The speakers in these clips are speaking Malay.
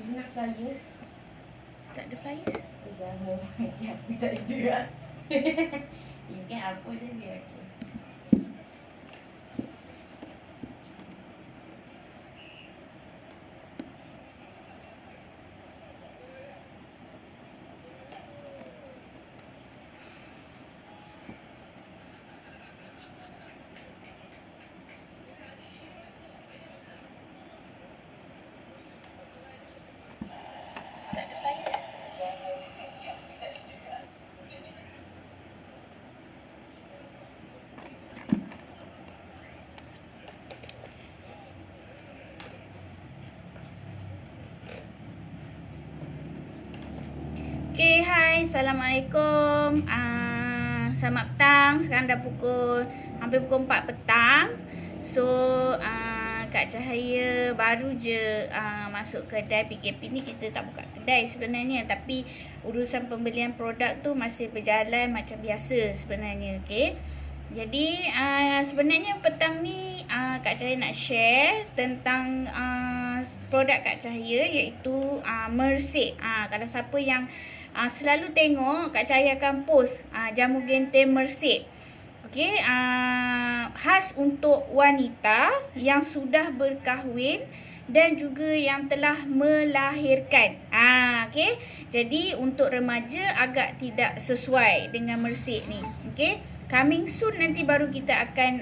Nak flyers? Tak ada flyers? Jangan. Aku tak ada. Ini kan apa tadi aku? Okay, hai, Assalamualaikum. Selamat petang. Sekarang dah hampir pukul 4 petang. So, Kak Cahaya baru je masuk kedai PKP ni. Kita tak buka kedai sebenarnya, tapi urusan pembelian produk tu masih berjalan macam biasa sebenarnya. Okay. Jadi sebenarnya petang ni Kak Cahaya nak share tentang produk Kak Cahaya, iaitu Mersik. Kalau siapa yang selalu tengok, Kak Cahaya akan post jamu genting Mersik. Okey, khas untuk wanita yang sudah berkahwin dan juga yang telah melahirkan. Okey. Jadi untuk remaja agak tidak sesuai dengan Mersik ni. Okey. Coming soon nanti baru kita akan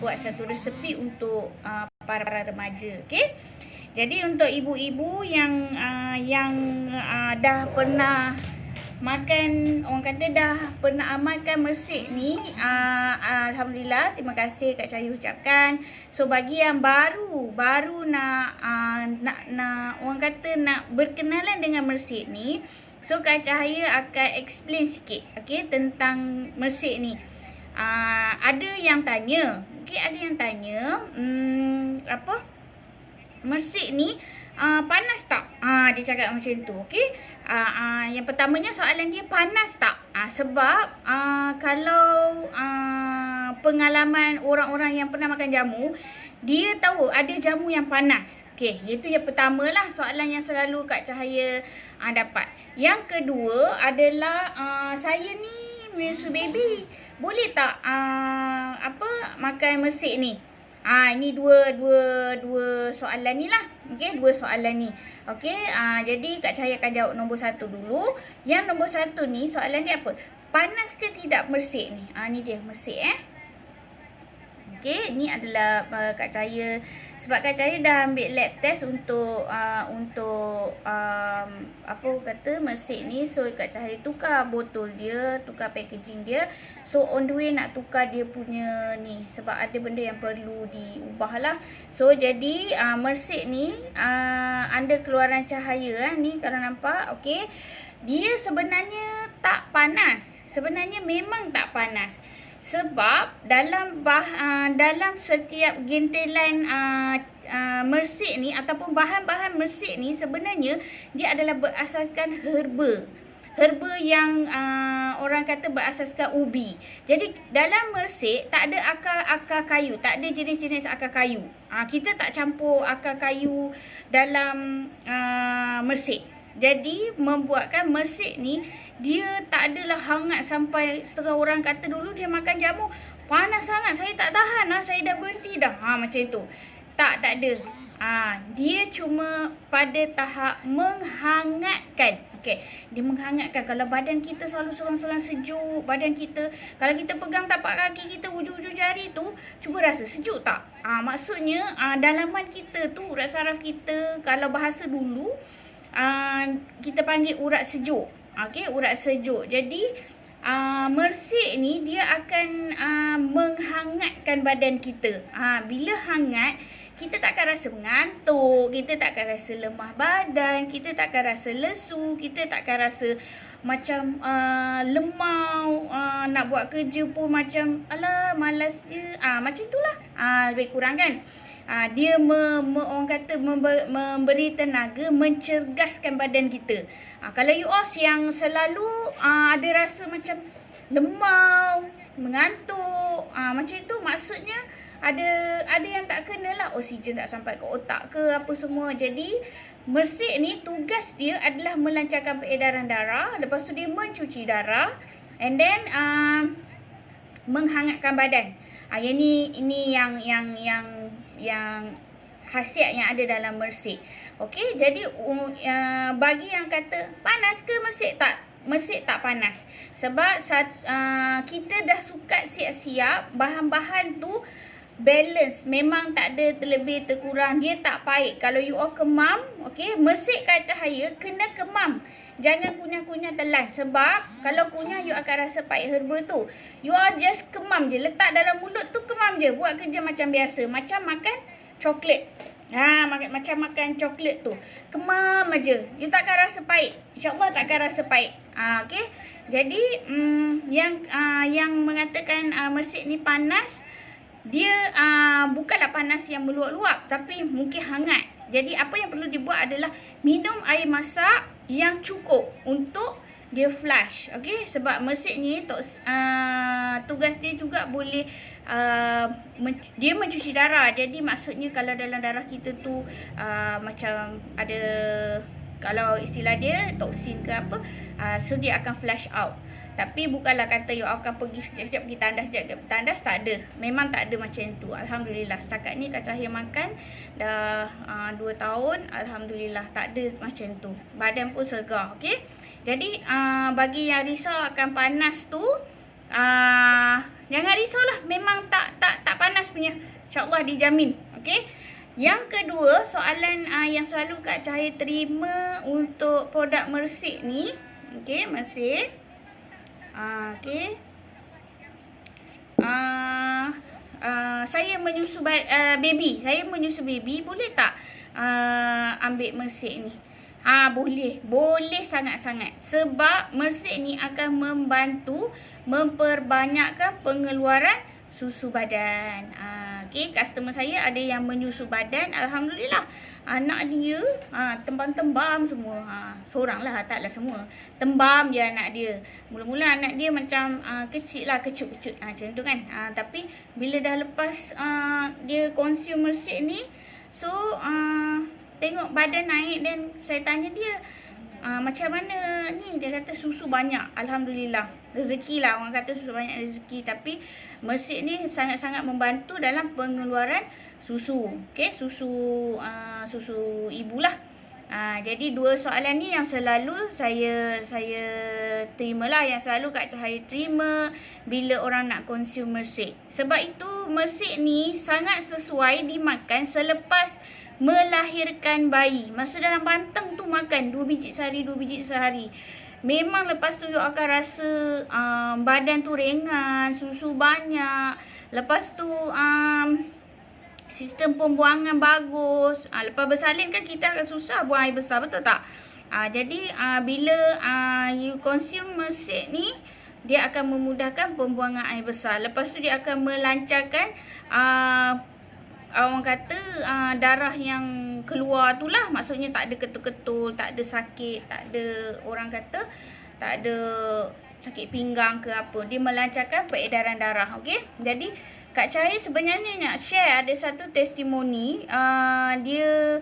buat satu resepi untuk para remaja. Okey. Jadi untuk ibu-ibu yang dah pernah makan, orang kata dah pernah amalkan Mersik ni, alhamdulillah, terima kasih Kak Cahaya ucapkan. So bagi yang baru nak orang kata nak berkenalan dengan Mersik ni, so Kak Cahaya akan explain sikit, okey, tentang Mersik ni. Ada yang tanya, okey, ada yang tanya Mersik ni panas tak? Dia cakap macam tu. Okey. Yang pertamanya soalan dia, panas tak? Sebab kalau pengalaman orang-orang yang pernah makan jamu, dia tahu ada jamu yang panas. Okey, itu yang pertamalah soalan yang selalu Kak Cahaya dapat. Yang kedua adalah saya ni menyusu baby, boleh tak makan Mersik ni? Ini dua soalan ni lah. Okey, dua soalan ni. Okey, jadi Kak Cahaya akan jawab nombor 1 dulu. Yang nombor 1 ni, soalan dia apa? Panas ke tidak Mersik ni? Ni dia Mersik Okey, ni adalah Kak Cahaya, sebab Kak Cahaya dah ambil lab test untuk Mersik ni. So Kak Cahaya tukar botol dia, tukar packaging dia. So on the way nak tukar dia punya ni, sebab ada benda yang perlu diubah lah. So jadi Mersik ni under keluaran cahaya ni, kalau nampak. Okey, dia sebenarnya tak panas. Sebenarnya memang tak panas. Sebab dalam setiap gentelan Mersik ni, ataupun bahan-bahan Mersik ni, sebenarnya dia adalah berasaskan herba yang orang kata berasaskan ubi. Jadi dalam Mersik tak ada akar kayu, tak ada jenis-jenis akar kayu. Kita tak campur akar kayu dalam Mersik. Jadi membuatkan Mersik ni dia tak adalah hangat sampai setengah orang kata dulu dia makan jamu panas sangat, saya tak tahan lah, saya dah berhenti dah. Macam tu. Tak ada. Dia cuma pada tahap menghangatkan. Okey, dia menghangatkan. Kalau badan kita selalu seorang-seorang sejuk, badan kita, kalau kita pegang tapak kaki kita, ujung-ujung jari tu, cuba rasa sejuk tak? Maksudnya dalaman kita tu, urat saraf kita, kalau bahasa dulu kita panggil urat sejuk. Okey, urat sejuk. Jadi Mersik ni dia akan menghangatkan badan kita. Bila hangat, kita tak akan rasa mengantuk, kita tak akan rasa lemah badan, kita tak akan rasa lesu, kita tak akan rasa macam lemau, nak buat kerja pun macam alah malas je. Macam itulah. Lebih kurang kan. Dia orang kata memberi tenaga, mencergaskan badan kita. Kalau you all yang selalu ada rasa macam lemau, mengantuk, macam itu, maksudnya ada yang tak kena lah, oksigen tak sampai ke otak ke apa semua. Jadi mersik ni tugas dia adalah melancarkan peredaran darah, lepas tu dia mencuci darah, and then menghangatkan badan. Yang ini yang khasiat yang ada dalam mersik. Okey, jadi bagi yang kata panas ke mersik, mersik tak panas. Sebab kita dah sukat siap-siap, bahan-bahan tu balance, memang tak ada terlebih terkurang, dia tak pahit. Kalau you all kemam, okey, mersikkan cahaya kena kemam. Jangan kunyah-kunyah telan, sebab kalau kunyah you akan rasa pahit herba tu. You all just kemam je, letak dalam mulut tu, kemam je, buat kerja macam biasa, macam makan coklat. Macam makan coklat tu, kemam aja, you takkan rasa pahit. InsyaAllah takkan rasa pahit. Okey. Jadi yang mengatakan mersik ni panas, dia bukanlah panas yang meluap-luap, tapi mungkin hangat. Jadi apa yang perlu dibuat adalah minum air masak yang cukup untuk dia flush. Okey, sebab mersik ni tugas dia juga boleh dia mencuci darah. Jadi maksudnya kalau dalam darah kita tu macam ada, kalau istilah dia toksin ke apa, so dia akan flush out. Tapi bukanlah kata you akan pergi sekejap-sekejap pergi tandas, sekejap tandas, tak ada. Memang tak ada macam tu. Alhamdulillah. Setakat ni Kak Cahaya makan dah 2 tahun. Alhamdulillah tak ada macam tu. Badan pun segar. Okey. Jadi bagi yang risau akan panas tu, jangan risaulah. Memang tak panas punya. InsyaAllah dijamin. Okey. Yang kedua, soalan yang selalu Kak Cahaya terima untuk produk mersik ni. Okey, mersik. Okey. Saya menyusu baby. Saya menyusu baby, boleh tak ambil mersik ni? Boleh sangat-sangat. Sebab mersik ni akan membantu memperbanyakkan pengeluaran susu badan. Okey, customer saya ada yang menyusu badan, alhamdulillah. Anak dia tembam-tembam semua. Seorang lah, taklah semua. Tembam je anak dia. Mula-mula anak dia macam kecil lah, kecut-kecut macam tu kan. Tapi bila dah lepas dia consume mersik ni, so tengok badan naik, dan saya tanya dia, macam mana ni? Dia kata susu banyak. Alhamdulillah. Rezeki lah, orang kata susu banyak rezeki. Tapi mersik ni sangat-sangat membantu dalam pengeluaran susu. Okey, susu ibulah. Jadi dua soalan ni yang selalu saya terimalah, yang selalu Kak Cahaya terima bila orang nak consume mersik. Sebab itu mersik ni sangat sesuai dimakan selepas melahirkan bayi. Masa dalam banteng tu makan 2 biji sehari, 2 biji sehari. Memang lepas tu you akan rasa badan tu ringan, susu banyak. Lepas tu sistem pembuangan bagus. Lepas bersalin kan kita akan susah buang air besar, betul tak? Jadi bila you consume mersik ni, dia akan memudahkan pembuangan air besar. Lepas tu dia akan melancarkan orang kata darah yang keluar tu lah. Maksudnya tak ada ketul-ketul, tak ada sakit, tak ada, orang kata tak ada sakit pinggang ke apa. Dia melancarkan peredaran darah. Okey. Jadi Kak Cahaya sebenarnya nak share ada satu testimoni. Dia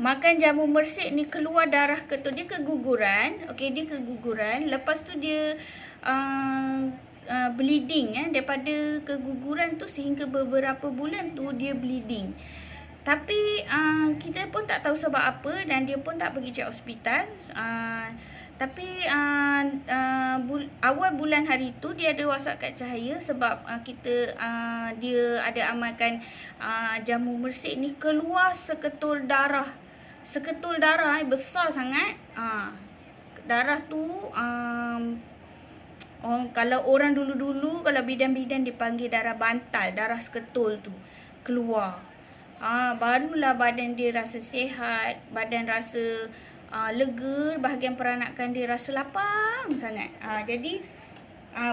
makan jamu mersik ni keluar darah ketul. Dia keguguran. Okey, dia keguguran. Lepas tu dia bleeding daripada keguguran tu sehingga beberapa bulan tu dia bleeding. Tapi kita pun tak tahu sebab apa, dan dia pun tak pergi cek hospital. Tapi awal bulan hari tu dia ada WhatsApp Kak Cahaya sebab dia ada amalkan jamu mersik ni, keluar seketul darah. Seketul darah besar sangat. Darah tu kalau orang dulu-dulu, kalau bidan-bidan dipanggil darah bantal, darah seketul tu keluar. Barulah badan dia rasa sihat, badan rasa lega, bahagian peranakan dia rasa lapang sangat. Jadi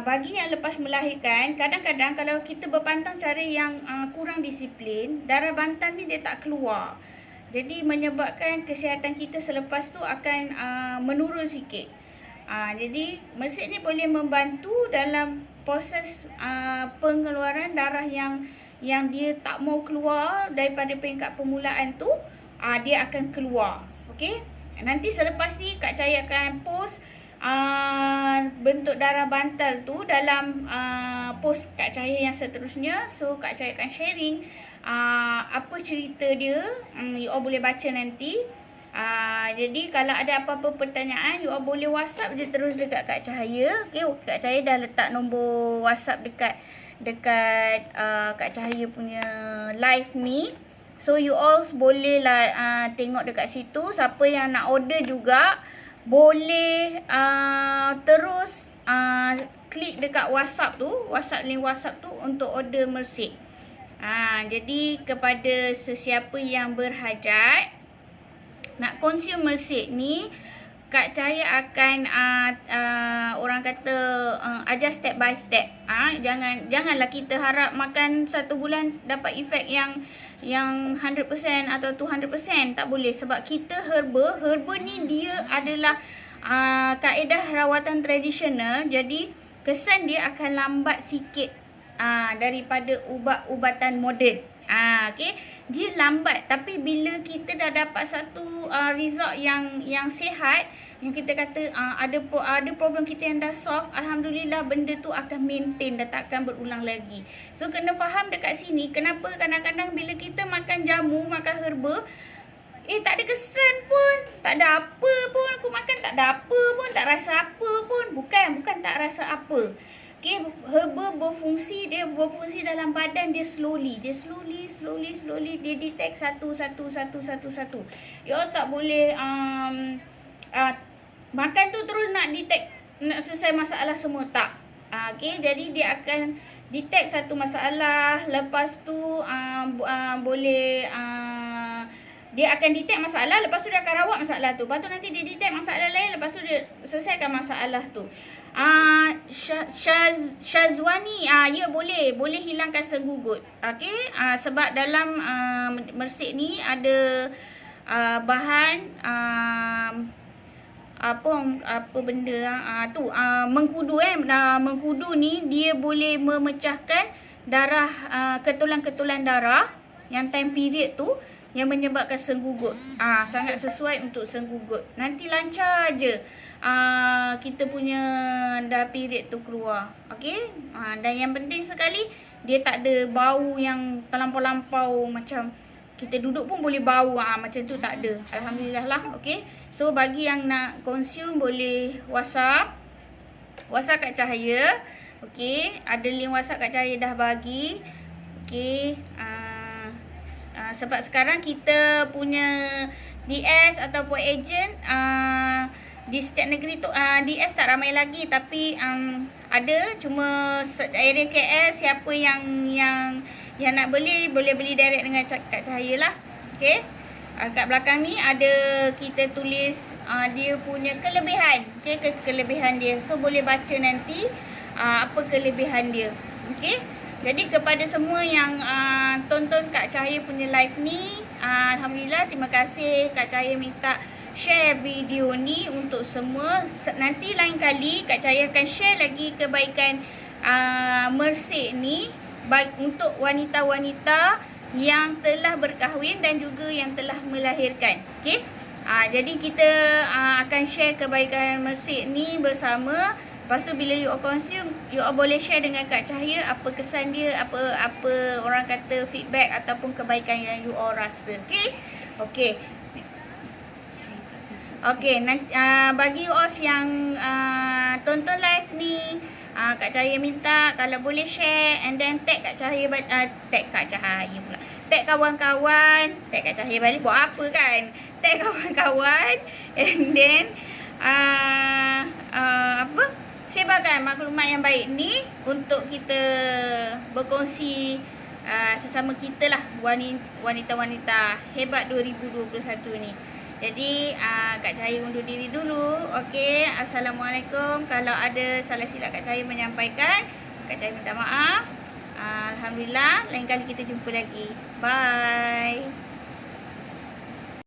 bagi yang lepas melahirkan, kadang-kadang kalau kita berpantang cara yang kurang disiplin, darah bantal ni dia tak keluar. Jadi menyebabkan kesihatan kita selepas tu akan menurun sikit. Jadi mersik ni boleh membantu dalam proses pengeluaran darah yang dia tak mau keluar daripada peringkat permulaan tu, dia akan keluar. Okey. Nanti selepas ni Kak Cahaya akan post bentuk darah bantal tu dalam post Kak Cahaya yang seterusnya. So Kak Cahaya akan sharing apa cerita dia. You all boleh baca nanti. Jadi kalau ada apa-apa pertanyaan, you all boleh WhatsApp je terus dekat Kak Cahaya. Okay, Kak Cahaya dah letak nombor WhatsApp dekat Kak Cahaya punya live ni. So you all boleh lah tengok dekat situ. Siapa yang nak order juga boleh terus klik dekat WhatsApp tu, link WhatsApp tu untuk order Mersik. Jadi kepada sesiapa yang berhajat nak consume Mersik ni, Kak Cahaya akan orang kata ajar step by step. Janganlah kita harap makan 1 bulan dapat efek yang 100% atau 200%. Tak boleh, sebab kita herba ni dia adalah kaedah rawatan tradisional. Jadi kesan dia akan lambat sikit daripada ubat-ubatan moden. Okay. Dia lambat, tapi bila kita dah dapat satu result yang sihat, yang kita kata ada problem kita yang dah solve, alhamdulillah benda tu akan maintain dan tak akan berulang lagi. So kena faham dekat sini kenapa kadang-kadang bila kita makan jamu, makan herba, tak ada kesan pun, tak ada apa pun, aku makan tak ada apa pun, tak rasa apa pun. Bukan tak rasa apa. Okay, herba berfungsi dalam badan dia slowly dia detect satu. You all tak boleh makan tu terus nak detect, nak selesai masalah semua, tak. Okay, jadi dia akan detect satu masalah, lepas tu boleh dia akan detect masalah, lepas tu dia akan rawat masalah tu. Lepas tu nanti dia detect masalah lain, lepas tu dia selesaikan masalah tu. Syazwani, ya boleh hilangkan segugut. Okey, sebab dalam Mersik ni ada bahan apa benda tu mengkudu. Mengkudu ni dia boleh memecahkan darah, ketulan-ketulan darah yang time period tu, yang menyebabkan senggugut. Sangat sesuai untuk senggugut. Nanti lancar je kita punya darah period tu keluar. Okey. Dan yang penting sekali, dia tak ada bau yang terlampau-lampau, macam kita duduk pun boleh bau. Macam tu tak ada. Alhamdulillah lah. Okey. So bagi yang nak consume boleh WhatsApp Kak Cahaya. Okey. Ada link WhatsApp Kak Cahaya dah bagi. Okey. Sebab sekarang kita punya DS ataupun agent di setiap negeri tu, DS tak ramai lagi, tapi ada, cuma area KL siapa yang nak beli, boleh beli direct dengan Kak Cahaya lah. Okay. Kat belakang ni ada kita tulis dia punya kelebihan. Okay, kelebihan dia. So boleh baca nanti apa kelebihan dia. Okay. Jadi kepada semua yang tonton Kak Cahaya punya live ni, alhamdulillah, terima kasih. Kak Cahaya minta share video ni untuk semua. Nanti lain kali Kak Cahaya akan share lagi kebaikan Mersik ni baik untuk wanita-wanita yang telah berkahwin dan juga yang telah melahirkan. Okey. Jadi kita akan share kebaikan Mersik ni bersama. Lepas tu bila you all consume, you all boleh share dengan Kak Cahaya apa kesan dia, apa orang kata feedback ataupun kebaikan yang you all rasa. Okey. Okey. Okey, bagi you all yang tonton live ni, Kak Cahaya minta kalau boleh share and then tag Kak Cahaya, tag Kak Cahaya pula. Tag kawan-kawan, tag Kak Cahaya balik buat apa kan? Tag kawan-kawan and then sebarkan maklumat yang baik ni untuk kita berkongsi sesama kita lah, wanita-wanita hebat 2021 ni. Jadi Kak Cahaya undur diri dulu. Okey, Assalamualaikum. Kalau ada salah silap Kak Cahaya menyampaikan, Kak Cahaya minta maaf. Alhamdulillah, lain kali kita jumpa lagi. Bye.